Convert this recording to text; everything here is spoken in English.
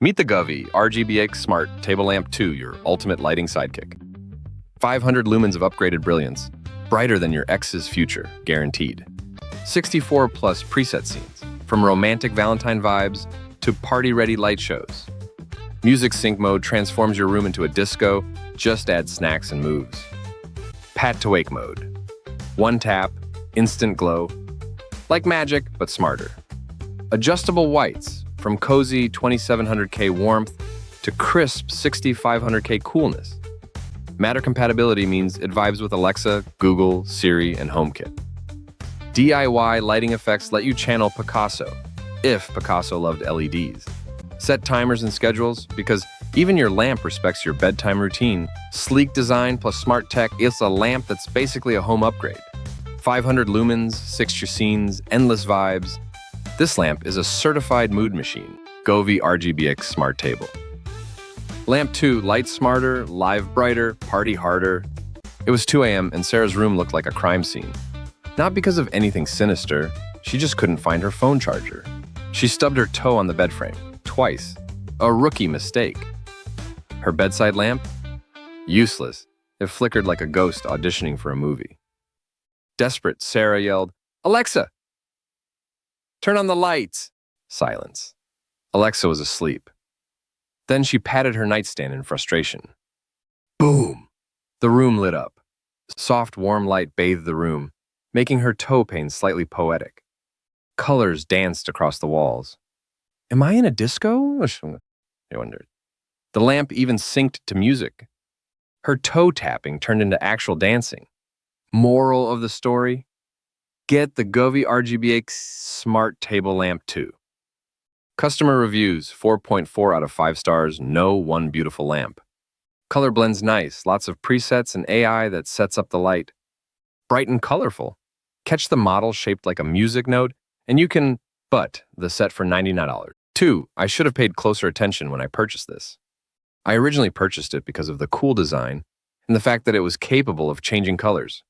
Meet the Govee RGBIC Smart Table Lamp 2, your ultimate lighting sidekick. 500 lumens of upgraded brilliance, brighter than your ex's future, guaranteed. 64 plus preset scenes, from romantic Valentine vibes to party-ready light shows. Music sync mode transforms your room into a disco, just add snacks and moves. Pat to wake mode. One tap, instant glow. Like magic, but smarter. Adjustable whites, from cozy 2700K warmth to crisp 6500K coolness. Matter compatibility means it vibes with Alexa, Google, Siri, and HomeKit. DIY lighting effects let you channel Picasso, if Picasso loved LEDs. Set timers and schedules, because even your lamp respects your bedtime routine. Sleek design plus smart tech, it's a lamp that's basically a home upgrade. 500 lumens, 6 scenes, endless vibes. This lamp is a certified mood machine. Govee RGBIC Smart Table. Lamp 2, light smarter, live brighter, party harder. It was 2 a.m. and Sarah's room looked like a crime scene. Not because of anything sinister, she just couldn't find her phone charger. She stubbed her toe on the bed frame, twice. A rookie mistake. Her bedside lamp? Useless. It flickered like a ghost auditioning for a movie. Desperate, Sarah yelled, "Alexa! Turn on the lights!" Silence. Alexa was asleep. Then she patted her nightstand in frustration. Boom! The room lit up. Soft, warm light bathed the room, making her toe pain slightly poetic. Colors danced across the walls. Am I in a disco? She wondered. The lamp even synced to music. Her toe tapping turned into actual dancing. Moral of the story? Get the Govee RGBIC Smart Table Lamp 2. Customer reviews, 4.4 out of 5 stars, no one beautiful lamp. Color blends nice, lots of presets and AI that sets up the light. Bright and colorful. Catch the model shaped like a music note, and you can the set for $99. 2. I should have paid closer attention when I purchased this. I originally purchased it because of the cool design and the fact that it was capable of changing colors.